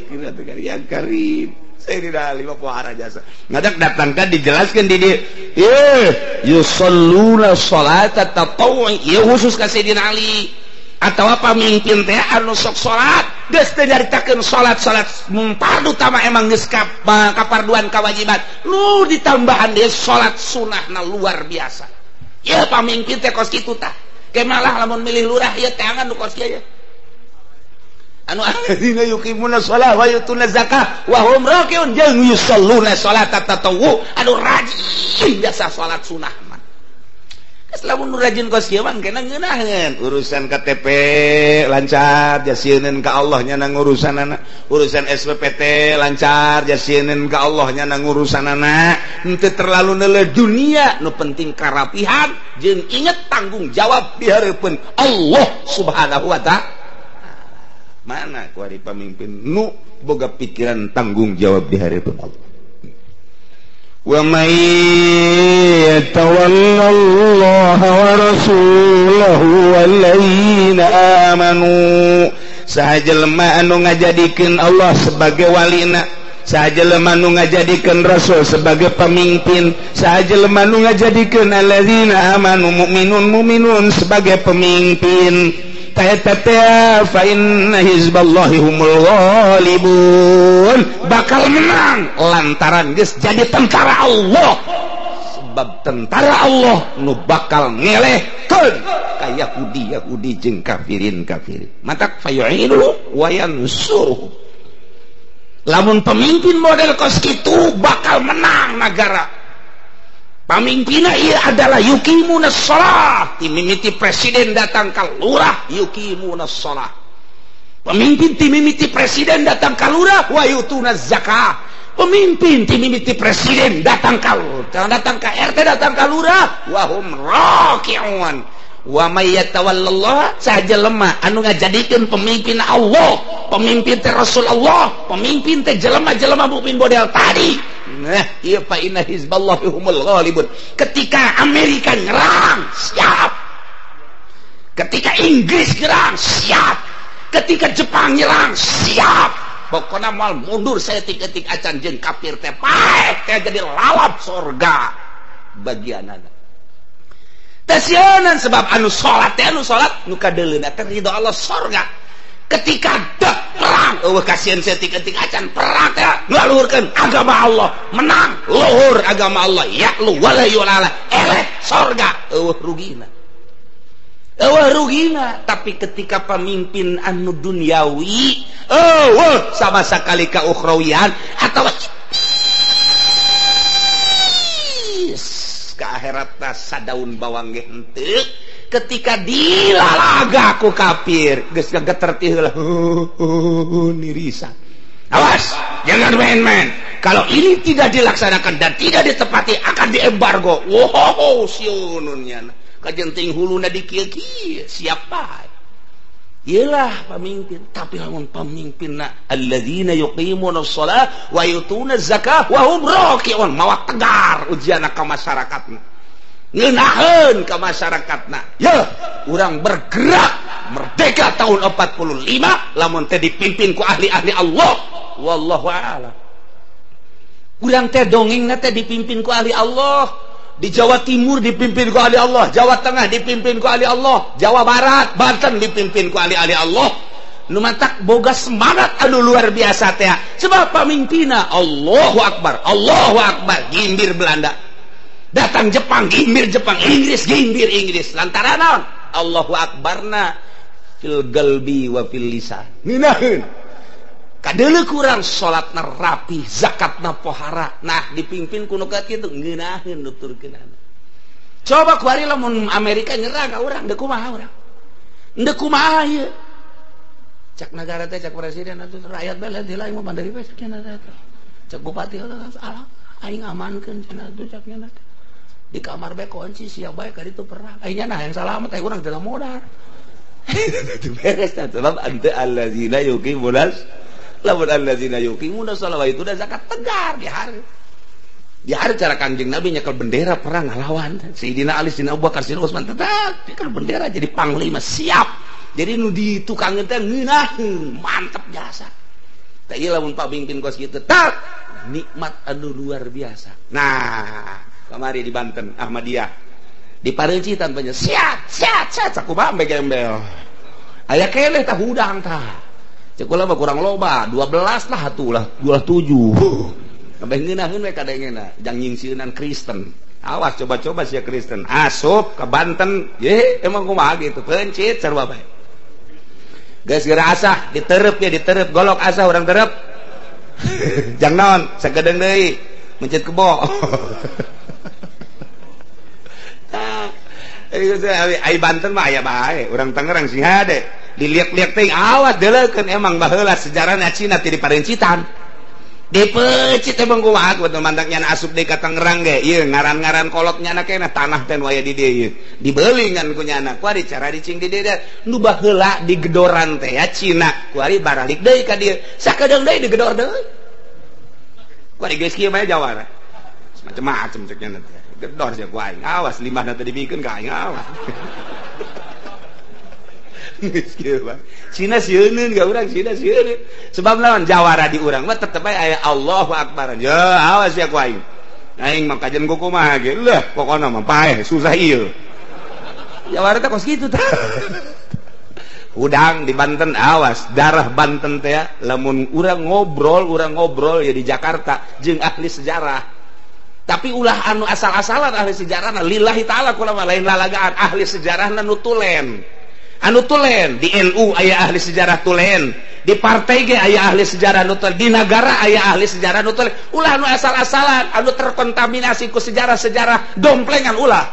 kira teh yang karim Sayyidina Ali mah pohara jasa ngadak datangkan dijelaskan di dia yusalluna sholata tatawwu'i ieu khusus ka Sayyidina Ali atawa pamimpin teh anu sok salat geus teu nyaritakeun salat fardu utama emang geus kaparduan kewajiban nu ditambahan deui salat sunahna luar biasa ieu pamimpin teh kos kitu tah ke malah lamun milih lurah ieu teh angan nu kos kieu anu alladzina yuqimuna shalah wa yutuna zakah wa hum raki'un jeung yusalluna sholata tatawwu anu rajin biasa salat sunah mah geus lamun nu rajin kos kieu mah kena ngeunaheun urusan KTP lancar jasieun ka Allah nya nang urusanana urusan SPPT lancar jasieun ka Allah nya nang urusanana henteu terlalu neuleuh dunia nu penting karapihan jeung inget tanggung jawab di hareupeun Allah Subhanahu wa ta'ala mana ku ari pamimpin nu boga pikiran tanggung jawab di hareupeun Allah wa may yatawallallaha wa rasulahu walladzina amanu sajelema anu ngajadikeun Allah sebagai walina sajelema anu ngajadikeun rasul sebagai pemimpin sajelema anu ngajadikeun alladzina amanu mu'minun sebagai pemimpin ta'ata fa inna hizballahi humul ghalibun bakal menang lantaran geus jadi tentara Allah sebab tentara Allah nu bakal ngelehkeun ka Yahudi jeung kafirin matak fayu'ilu wa yansuru lamun pemimpin model kos kitu bakal menang negara pamimpinna ieu adalah yuqimunas shalah timimiti presiden datang ka lurah yuqimunas shalah pemimpin timimiti presiden datang ka lurah wa yutunaz zakah pemimpin timimiti presiden datang ka RT datang ka lurah wa hum raki'un wa may yatawallallah sajelema anu ngajadikeun pemimpin Allah pemimpin teh Rasulullah pemimpin teh jelema-jelema mukmin model tadi nah iya fa inna hizballahi humul ghalibun ketika Amerika nyerang siap ketika Inggris nyerang siap ketika Jepang nyerang siap pokoknya mal mundur setik-etik acan jeung kafir teh paeh teh jadi lalap surga bagianana tasieun sebab anu salat nu kadeleuna teh ridho Allah sorga ketika dek perang kasihan setik ketik acan perang teh ngaluhurkeun agama Allah menang luhur agama Allah ya'lu wala yulala eleh sorga rugina tapi ketika pemimpin anu duniawi sama sakali ka ukhrawian atau ka akhiratna sadaun bawang ge henteu ketika dilalaga ku kafir geus geter ti heula nirisa. Awas, jangan main-main. Kalau ini tidak dilaksanakan dan tidak ditepati akan diembargo. Wow, siununnya. Kajenting huluna di kieu-kieu siapa? Ialah pemimpin, tapi lamun pemimpinna alladzina yuqimuna shalah wa yutuna zakah wa hum raki'un, mawa tegar ujianna ka masyarakatna. Ngeunaheun ka masyarakatna. Ya, urang bergerak merdeka tahun 45 lamun teh dipimpin ku ahli-ahli Allah. Wallahu a'lam. Urang teh dongengna teh dipimpin ku ahli Allah. Di Jawa Timur dipimpin ku ahli Allah, Jawa Tengah dipimpin ku ahli Allah, Jawa Barat, Banten dipimpin ku ahli-ahli Allah. Nu mantak boga semangat anu luar biasa teh. Sebab pamimpinna Allahu Akbar, gimbir Belanda. Datang Jepang, gimbir Jepang, Inggris, gimbir Inggris. Lantaran naon? Allahu Akbarna fil galbi wa fil lisan. Ngeunaheun. Kadeuleu kurang salatna rapi, zakatna pohara. Nah, dipimpin ku nu kitu ngeunaheun nuturkeunana. Coba kuari lamun Amerika nyerang ka urang, deuk kumaha urang? Deuk kumaha ieu? Cak negara teh cak presiden atuh rakyat bae lain lain mah bandari bae cenah teh. Cak bupati salah aing amankeun cenah atuh cak nya teh. Di kamar bae kunci siap bae ka ditu perang. Aing nya yang salamet teh urang teh modal. Itu beres tah sebab anta allazina yuqimunas lamun allazina yuqimuna shalah wa yutuna zakat tegar di hari cara Kanjeng Nabi nyekel bendera perang ngalawan Sayyidina Ali, Sayyidina Abu Bakar, Sayyidina Utsman tetap nyekel bendera jadi panglima siap. Jadi nu ditukangkeun teh ngeunaheun mantep jasa. Tah ieu lamun pamimpin kos kitu tah nikmat anu luar biasa. Nah, kamari di Banten Ahmadiyah di Pareucitan banyak siap sakumaha gembel aya keleh tah hudang tah ceukula mah kurang loba 12 lah atulah 27 kabeh ngeunaheun we kadengena jang nyingsieunan Kristen. Awas coba-coba sia Kristen asup ke Banten ye emang kumaha gitu pencit sarua bae geus geura asah diterep golok asah urang terep jang naon sagedeung deui mencit kebo. Ai Banten mah aya bae, urang Tangerang sing hade. Diliak-liak teh awas deuleukeun emang baheula sejarahna Cina ti di Pareucitan. Dipecit emang kumaha kudu mandaknya asup deui ka Tangerang ge. Ieu ngaran-ngaran kolotnya na keneh tanah teh nu aya di dieu ieu. Dibeuli ngan ku nyana. Kuari cara dicing di dieu nu baheula digedoran teh ya Cina. Kuari baralik deui ka dieu. Sakedeung deui digedor deui. Kuari geus kieu mah jawara. Macem-macem cek nyana teh. Gedor sia ku aing. Awas limbahna teh dibikeun ka aing awas. Geus kieu Bang. Cina sieunun ka urang Cina sieunun. Sebab lawan jawara di urang mah tetep aya Allahu Akbar. Ya awas ya ku aing. Aing mah kajen ku kumaha ge. Leuh pokona mah paeh susah ieu. Jawara teh kos kitu tah. Udang di Banten awas darah Banten teh lamun urang ngobrol ya di Jakarta jeung ahli sejarah. Tapi ulah anu asal-asalan ahli sejarahna lillahi ta'ala kulama lain lalagaan ahli sejarahna nu tulen. Anu tulen di NU aya ahli sejarah tulen, di partai ge aya ahli sejarah nu tulen, di negara aya ahli sejarah nu tulen. Ulah anu asal-asalan anu terkontaminasi ku sejarah-sejarah domplengan ulah.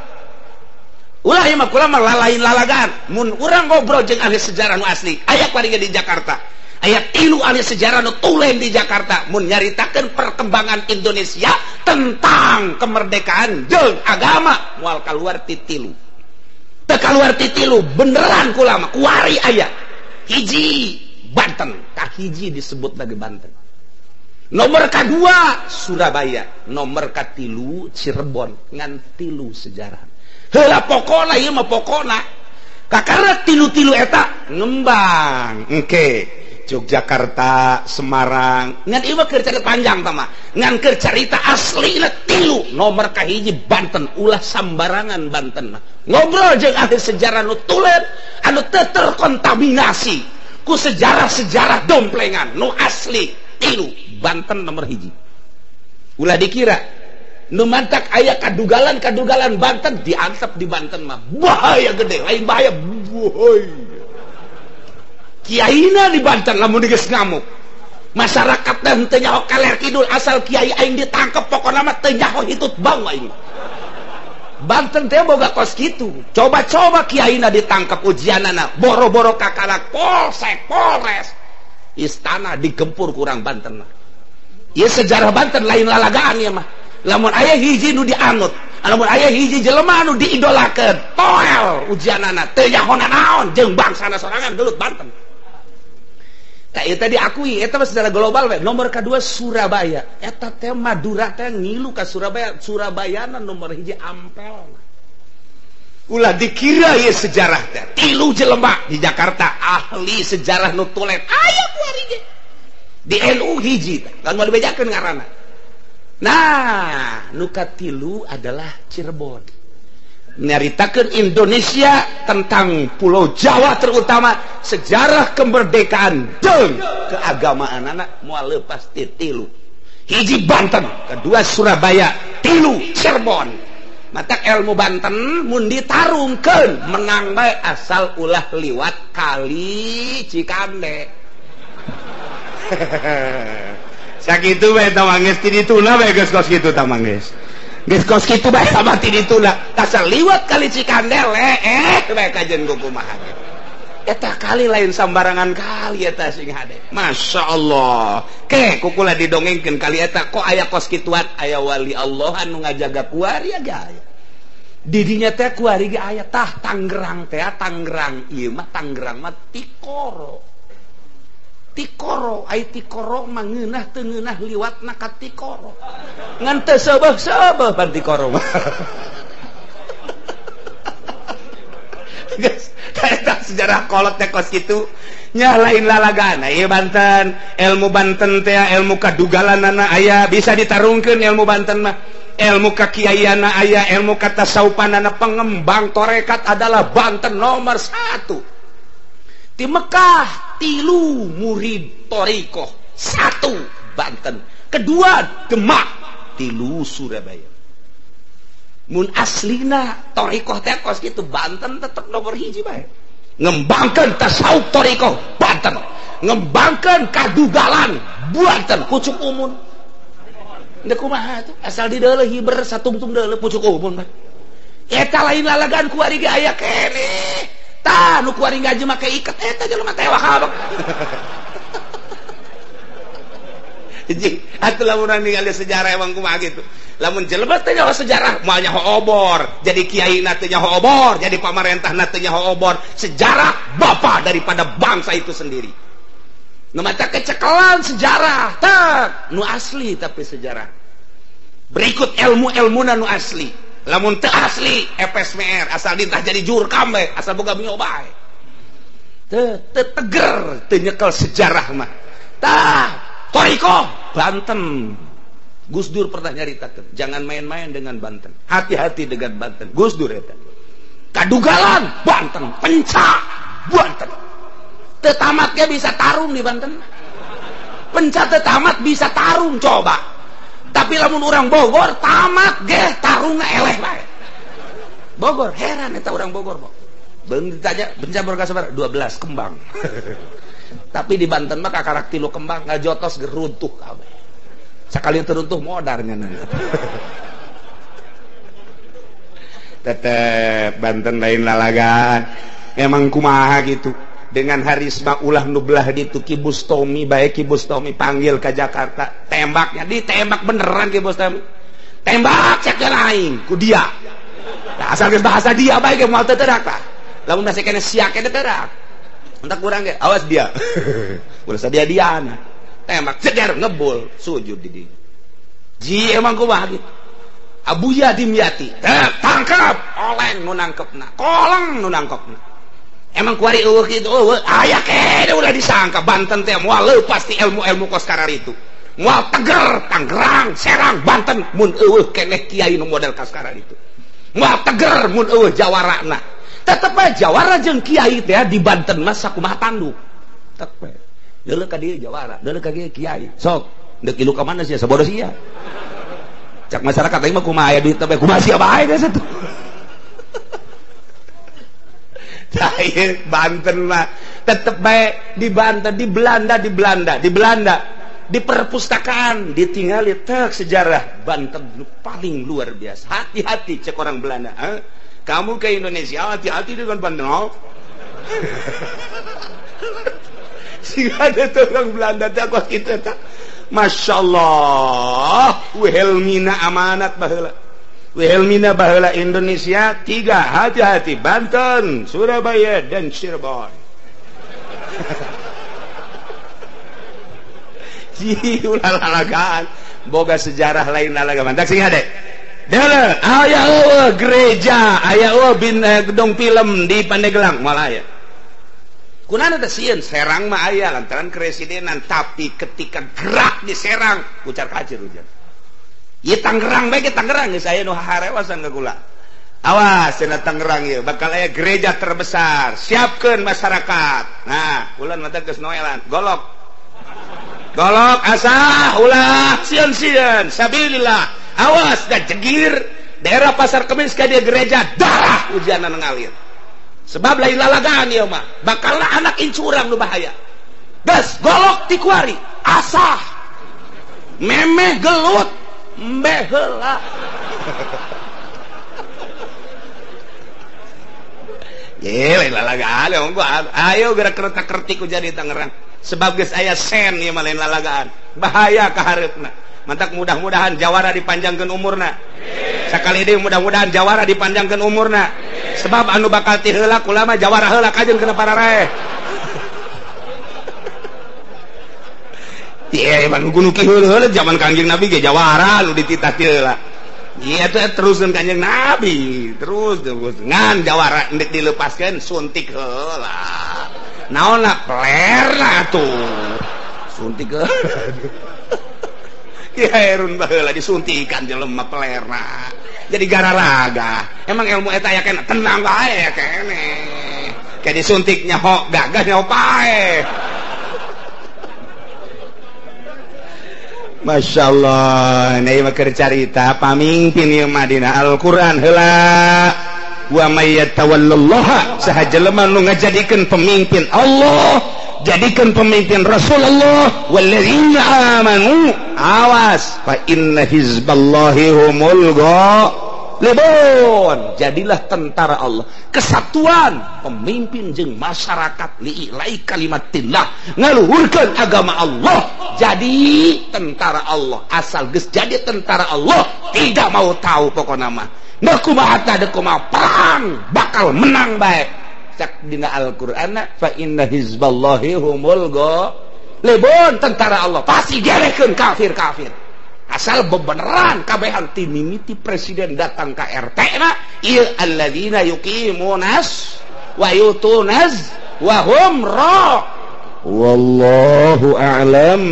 Ulah ieu mah kulama lain lalagaan. Mun urang ngobrol jeung ahli sejarah nu asli, aya kuari di Jakarta. Aya 3 ahli sejarah nu tulen di Jakarta mun nyaritakeun perkembangan Indonesia tentang kemerdekaan jeung agama moal kaluar ti 3. Teu kaluar ti 3 beneran kula mah kuari aya. Hiji Banten, kahiji disebut lagi Banten. Nomor kedua Surabaya, nomor katilu Cirebon ngan 3 sejarah. Heula pokona ieu mah pokona. Kakara tilu-tilu eta ngembang. Engke. Yogyakarta, Semarang. Ngan ieu keur cerita panjang tah mah. Ngan keur cerita aslina 3 nomor kahiji Banten, ulah sambarangan Banten mah. Ngobrol jeung ahli sejarah nu tulen anu teu terkontaminasi ku sejarah-sejarah domplengan nu asli. 3 Banten nomor hiji. Ulah dikira nu mantak aya kadugalan Banten diansap di Banten mah bahaya gede, lain bahaya boy. Kiaina di Banten lamun geus ngamuk. Masyarakat teh teu nyaho kaler kidul asal kiai aing ditangkep pokona mah teu nyaho hitut bang aing. Banten teh boga kos kitu. Coba-coba kiaina ditangkep ujianana, boro-boro kakalak polsek, polres. Istana digempur kurang Banten mah. Ieu sejarah Banten lain lalagaan ya mah. Lamun aya hiji nu dianut, lamun aya hiji jelema nu diidolakeun, toel ujianana teu nyaho naon jeung bangsana sorangan gelut Banten. Tah eta diakui, eta mah secara global we. Nomor kedua Surabaya. Eta teh Madura teh ngilu ka Surabaya, Surabayana nomor hiji ampel. Ulah dikira ieu sejarah teh. 3 jelema di Jakarta ahli sejarah nu tulen. Aya kuari ge. Di NU hiji teh. Kan moal dibejakeun ngaranna. Nah, nu katilu adalah Cirebon. Nyaritakeun Indonesia tentang Pulau Jawa terutama sejarah kemerdekaan jeung keagamaan anak moal leupas ti 3. Hiji Banten, kedua Surabaya, 3 Cirebon. Mata ilmu Banten mun ditarungkeun menang bae asal ulah liwat kali Cikande. Sakitu bae tah manggeus ti dituna bae geus kos kitu tah manggeus. Geus kos kitu bae sama ti dituna. Asal liwat kali Cikande bae kajen kumaha. Eta kali lain sambarangan kali eta sing hade. Masya Allah. Ke kukula didongengkeun kali eta kok aya kos kituan aya wali Allah anu ngajaga kuari aga aya. Di dinya teh kuari ge aya tah Tangerang teh, Tangerang ieu mah Tangerang mah Tikoro. Tikoro, ai Tikoro mah ngeunah teu ngeunah liwatna ka Tikoro. Ngan teu seubeuh-seubeuh pan Tikoro mah. Guys, eta sejarah kolot teh kos kitu nya lain lalagan. Ieu Banten, ilmu Banten teh ilmu kadugalanana aya bisa ditarungkeun ilmu Banten mah. Ilmu kakiaiana aya, ilmu katasawufanana pengembang torekat adalah Banten nomor 1. Di Mekah 3 murid torikoh 1 Banten, kedua Demak 3 Surabaya. Mun aslina torikoh teh kos kitu Banten tetep nomor hiji bae. Ngembangkeun tasawuf torikoh Banten, ngembangkeun kadugalan Banten pucuk umun. Nda kumaha tuh asal di deuleuh hiber satungtung deuleuh pucuk umun mah. Eta lain lalagan kuari ge aya keneh. Tah nu kuari gaji make iket eta jelema teh wah. Jadi atuh lamun ningali sejarah emang kumaha gitu. Lamun jelema teh nyaho sejarah moal nyaho obor, jadi kiaina teh nyaho obor, jadi pamarentahna teh nyaho obor. Sejarah bapa daripada bangsa itu sendiri. Nu mata kecekelan sejarah tak nu asli tapi sejarah. Berikut ilmu-ilmuna nu asli. Lamun teu asli FSMR asal ditah jadi jurkam bae, asal boga mio bae. Teu teger teu nyekel sejarah mah. Tah, torikoh Banten. Gus Dur pernah nyaritakeun, jangan main-main dengan Banten. Hati-hati dengan Banten. Gus Dur eta. Kadugalan Banten, pencak Banten. Tetamatnya bisa tarung di Banten. Pencak tetamat bisa tarung coba. Tapi lamun orang Bogor tamat ge tarungna eleh bae. Bogor heran eta orang Bogor kok. Beung ditanya bencana berka sabar 12 kembang. Tapi di Banten mah kakarak 3 kembang ngajotos geruntuh kabeh. Sakali teruntuh modarnya nana. Tetep Banten lain lalagan. Emang kumaha gitu. Dengan harisma ulah nublah di tu Ki Bustomi bae Ki Bustomi panggil ke Jakarta tembaknya ditembak beneran Ki Bustomi tembak cek aing ku dia nah, asal geus bahasa dia bae ge moal teu teurak tah lamun masih kena sia kena teurak entak kurang ge awas dia ulah sadia diana tembak ceger ngebul sujud di dieu ji emang kumaha gitu Abuya Dimyati tangkap oleng nu nangkepna koleng nu nangkepna emang kuari gitu aya kene ulah disangka Banten teh moal pasti ilmu kos karar itu moal Teger Tangerang Serang Banten mun eueuh keneh kiai nu model kos karar itu moal Teger mun eueuh jawarana tetep bae jawara jeung kiai teh di Banten mah sakumaha tanduk tetep bae deuleu ka dieu jawara deuleu ka dieu kiai sok deuk ilu ka mana sia sabodo sia cak masyarakat teh mah kumaha aya duit teh kumaha sia bae geus atuh Cahaya Banten mah tetep baik di Banten di Belanda di perpustakaan ditinggali tek sejarah Banten paling luar biasa hati-hati cek orang Belanda kamu ke Indonesia hati-hati dengan Banten sehingga ada orang Belanda tak kos kita tak Masya Allah Wilhelmina amanat baheula Wilhelmina baheula Indonesia 3 hati-hati Banten, Surabaya dan Cirebon. Ji ulah lalagaan boga sejarah lain lalagaan. Tak sing ade. Deuleu aya eueuh gereja, aya eueuh gedung film di Pandeglang Malaya. Kunana teh sieun Serang mah aya lantaran keresidenan tapi ketika gerak di Serang ucar kacir hujan. Ieu Tangerang bae ge Tangerang geus aya nu harewasan ka kula. Awas cenah Tangerang ieu bakal aya gereja terbesar. Siapkeun masyarakat. Nah, ulan mah teh geus noelan. Golok asah ulah sieun sabilillah. Awas da jegir daerah Pasar Kemis ka dia gereja darah hujanan ngalir. Sebab lain lalagaan ieu mah. Bakalna anak incurang nu bahaya. Gas golok ti kuari asah. Memeh gelut mbehela ye lain lalagaan ayo gerak kereta-kertik jadi Tangerang sebab geus aya sen ieu mah lain lalagaan bahaya ka hareupna mantak mudah-mudahan jawara dipanjangkeun umurna sakali deui mudah-mudahan jawara dipanjangkeun umurna sebab anu bakal ti heula kula mah jawara heula kajeun kana pararae iya emang gunung kiheul zaman Kangjeng Nabi ge jawara nu dititah teu lah iya teh teruskeun Kangjeng Nabi terus ngan jawara endek dilepaskeun suntik heula naonna plerna tuh suntik heula ya erun baheula disuntikan jelema plerna jadi gararaga emang ilmu eta aya kena tenang bae kene kayak disuntiknya ho gagah nya opae Masya Allah ini mah cerita pamimpin ieu mah dina Al-Qur'an heula wa may yatawallallaha saha jelema nu ngajadikeun pemimpin Allah jadikan pemimpin Rasulullah walladzina amanu awas fa inna hizballahi humul ghalibun jadilah tentara Allah kesatuan pemimpin jeung masyarakat liilai kalimatillah ngaluhurkeun agama Allah jadi tentara Allah asal geus jadi tentara Allah tidak mau tahu pokona mah da kumaha tah da kumaha perang bakal menang bae cak dina Al-Qur'an fa inna hizballahi humul ghalibun tentara Allah pasti diarehkeun kafir-kafir asal bebeneran kabehan ti mimiti presiden datang ka RT na ieu alladzina yuqimunas wa yutunaz wa hum ra wallahu a'lam